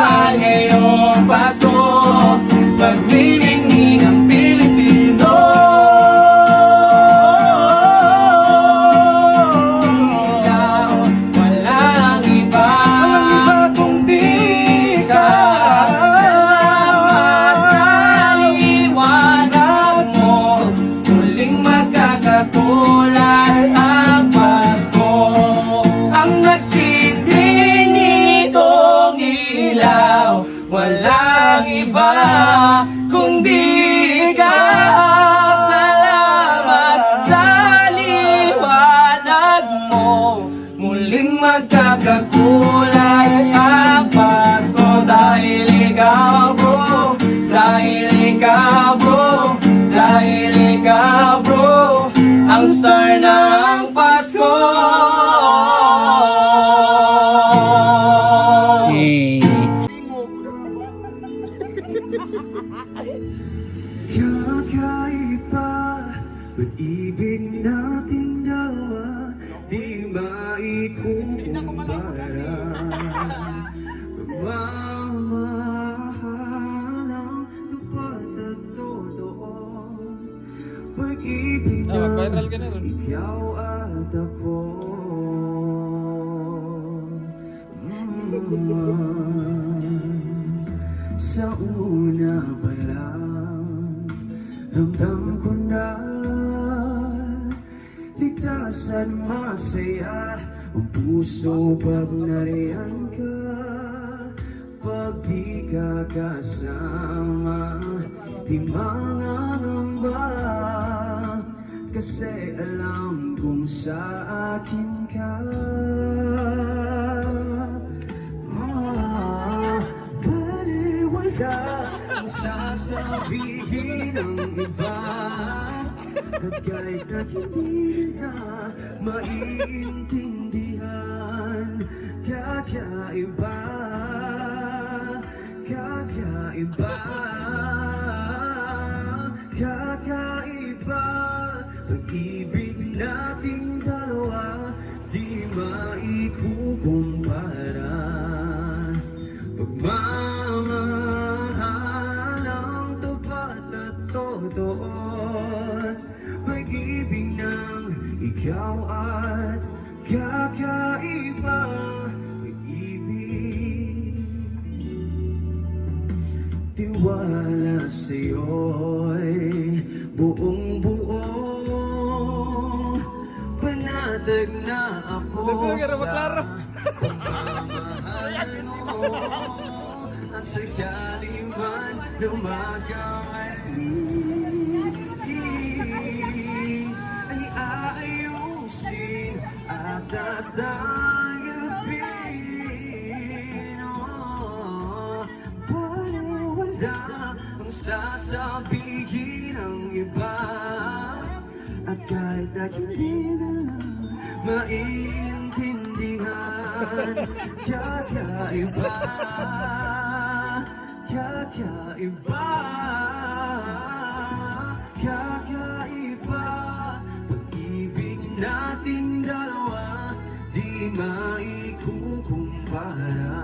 mahal ngayong Pasko, pagniningning ang Pilipino. Ilaw, walang iba kundi ikaw. Salamat sa liwanag mo, muling magkakakulay ang Pasko. Ang nagsilbi nitong ilaw, walang iba kundi ikaw. Salamat sa liwanag mo, muling magkakakulay ang Pasko. Dahil ikaw bro, dahil ikaw bro, dahil ikaw bro, ang star ng Pasko. Kakaiba, pag-ibig nating dalawa, di maikukumpara. Pagmamahal ang tapat at totoo, pag-ibig na ikaw at ako. Sa una pa lang, ramdam ko na ligtas at masaya ang puso pag nariyan ka. Pag di ka kasama, di mangangamba, kasi alam kong sa akin ka. Baliwala ang sasabihin ng iba, at kahit na hindi na maiintindihan, kakaiba, kakaiba, kakaiba. Pag-ibig nating dalawa, di maikukumpara. Pagmamahal ang tapat at totoo, pag-ibig ng ikaw at kakaiba. Pag-ibig, tiwala sa'yo'y buong buo, panatag na ako sa pagmamahal mo. At sakali man na magkamali, ay aayusin at tatayapin. Baliwala ang sasabihin ng iba, at kahit na hindi nila maiintindihan, kakaiba, kakaiba, kakaiba. Pag-ibig nating dalawa, di maikukumpara.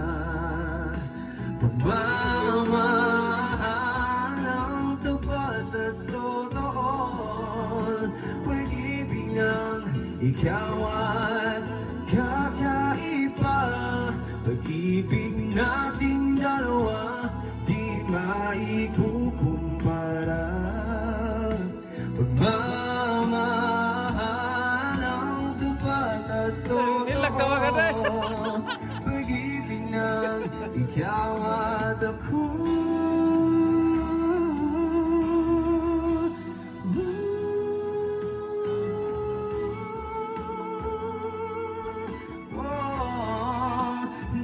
Pagmamahal ang tapat at totoo, pag-ibig ng ikaw at kakaiba. Pag-ibig nating dalawa, di maikukumpara. Pagmamahal ang tapat at totoo, pag-ibig ng ikaw at ako.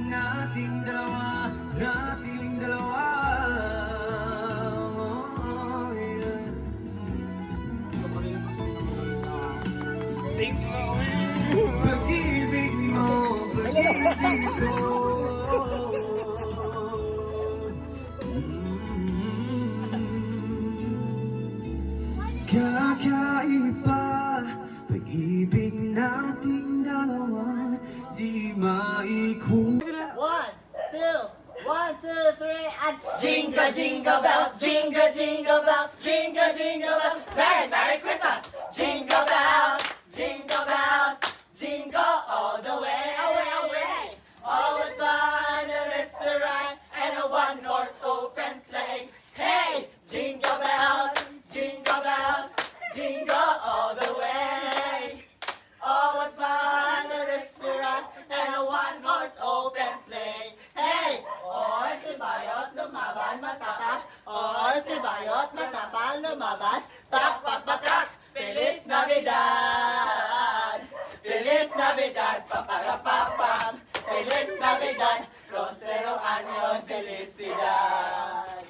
Nating dalawa, nating dalawa. Pag-ibig mo, pag-ibig ko. Kakaiba, pag-ibig nating dalawa, di maikukumpara. 1, 2, 1, 2, 3, and jingle, jingle bells, jingle, jingle bells, jingle, jingle bells. Merry, Merry Christmas. Jingle bells, jingle bells, jingle all the way, away, away. Always find a restaurant and a one-horse open sleigh. Hey, jingle bells, jingle all the way. Always find a restaurant and a one-horse open sleigh. Hey, oy, si Bayot lumaban matatak. Oy, si Bayot matapang lumaban. Tak, pak, patak. Feliz Navidad. Feliz Navidad, paparapapam. Feliz Navidad, prospero año, felicidad.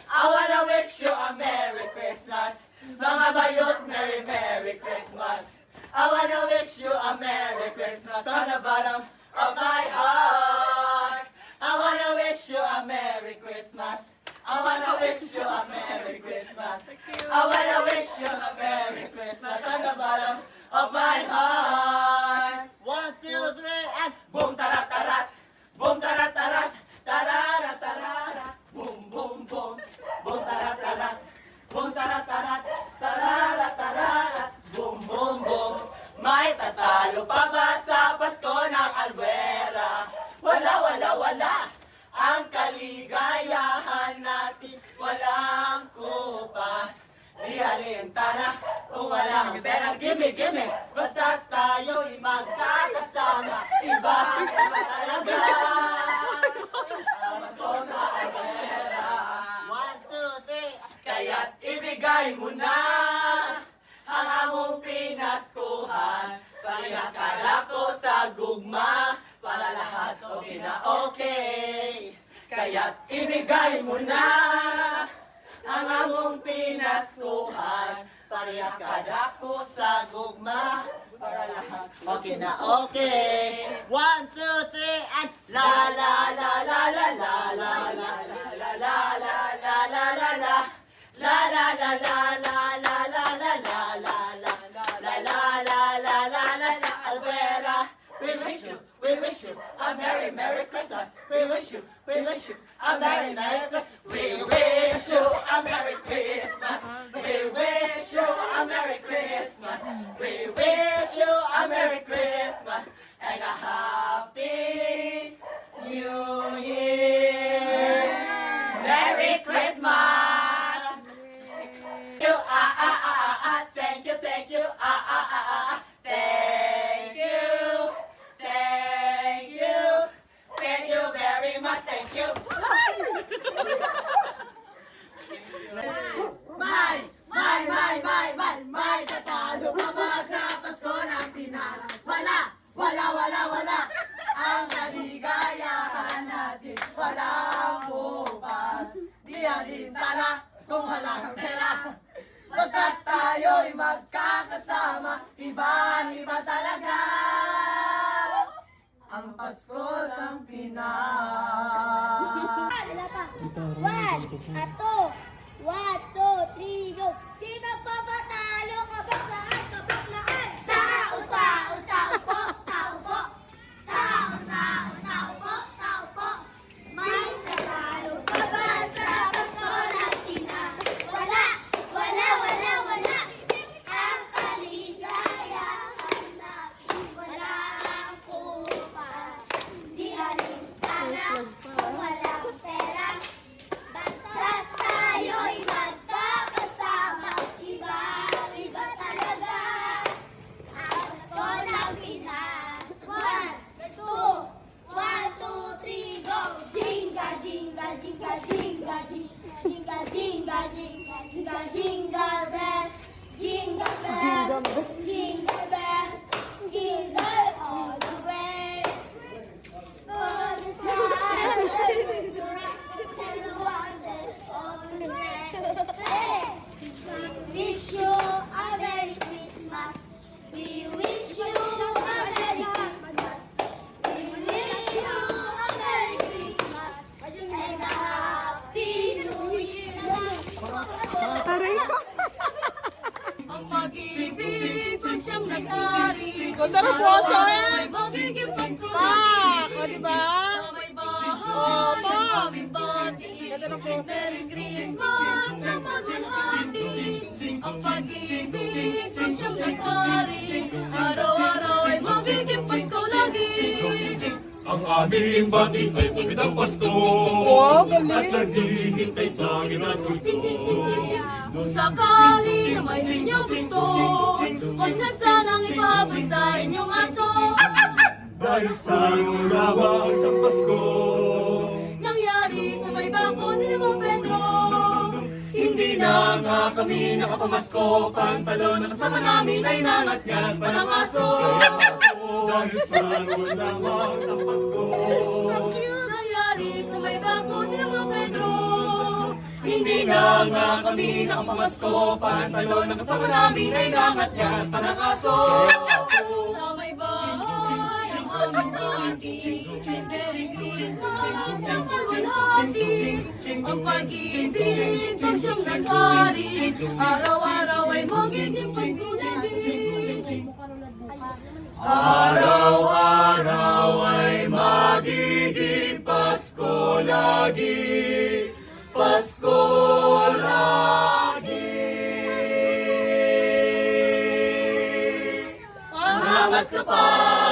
I wanna wish you a Merry Christmas. Mga bayot, Merry Merry Christmas. I wanna wish you a Merry Christmas from the bottom of my heart. I wanna wish you a Merry Christmas. I wanna wish you a Merry Christmas. I wanna wish you a Merry Christmas from the bottom of my heart. 1, 2, 3, and boom, tarat, tarat. Boom, tarat, tarat. Tarara, tarara. Boom, boom, boom. Boom, tarat, tarat. Boom, tarat, tarat. Tarara, tarara. Boom, boom, boom. May tatalo pa ba sa Pasko ng Albuera? Wala, wala, wala. Ang kaligayahan natin walang kupas. Di alinta na kung walang pera. Gimme, gimme. Basta tayo'y magkakasama. Iba talaga. Pasko sa Albuera. 1, 2, 3. Kaya't ibigay mo na ang among pinaskuhan. Pagkakala ko sa gugma, para lahat okay na okay. Kaya't ibigay mo na ang among pinaskuhan. Pagkakala ko sa gugma, para lahat okay na okay. 1, 2, 3, and la la la la la la la la la la la la la la la la. La la la la la la la la la la la la la la la la la Albuera. We wish you a Merry Merry Christmas. We wish you a Merry Merry Christmas. We wish you a Merry Christmas. We wish you a Merry Christmas. We wish you a Merry Christmas and a Happy New Year. Merry Christmas. Thank you, thank you, thank you, thank you, thank you very much, thank you. May tatalo pa ba sa Pasko ng Pinas? Wala, ang kaligayahan natin, walang bukas. Di alinta na kung wala kang pera. Basta tayo'y magkakasama, iba talaga ang Pasko sa Pinas. One, two, 1, 2, 3, go! Di magpapatalo kapag saan, kapag laan! Tao, tao, tao po, tao po! Tao, tao, tao po, tao po! May tatalo pa ba sa Pasko ng Pinas? Wala! Ang kaligayahan natin walang kupas. Di alinta na kung walang pera. Basta tayo'y magkakasama. Iba talaga ang Pasko ng Pinas. 1, 2, 3, go! Jingle, jingle, jingle, jingle, jingle, jingle, jingle, jingle, jingle bells, jingle bells, jingle bells, jingle all the way. For the sun and the wonders all the way. We wish you a Merry Christmas. We wish you a Merry Christmas. We wish you a Merry Christmas and a Happy New Year. Aray ko! Ang pag-ibig pag siyang nag-ari. Ganda ng boso eh! Magiging Pasko. Ah! O diba? Sa may bahay. Opo! ating bati. Merry Christmas na maghahati. Ang pag-ibig ang siyang naghari. Araw-araw ay magiging Pasko lagi. Ang aming batik ay pagkitang Pasko. At naghihintay sa ginagawa. Kung sakali na may inyong gusto, huwag na sanang ipabot sa inyong aso. Dahil sa iyong lamang sa Pasko. Nangyari sa may bangko ni Mang Pedro. Hindi na nga kami nakapamasko. Pantalon na kasama namin ay nangatyan pa ng aso. Dahil sa iyong lamang sa Pasko. Nangyari sa may bangko ni Mang Pedro. Hindi na nga kami nakapamasko. Pantalon na kasama namin ay nangatyan pa ng aso. Sa may bahay ang aming bati. Merry Christmas ang kalwalhati. Ang pag-ibig ang siyang naghari. Araw-araw ay magiging Pasko lagi. Araw-araw ay magiging Pasko lagi. Pasko lagi. Panghamas ka pa.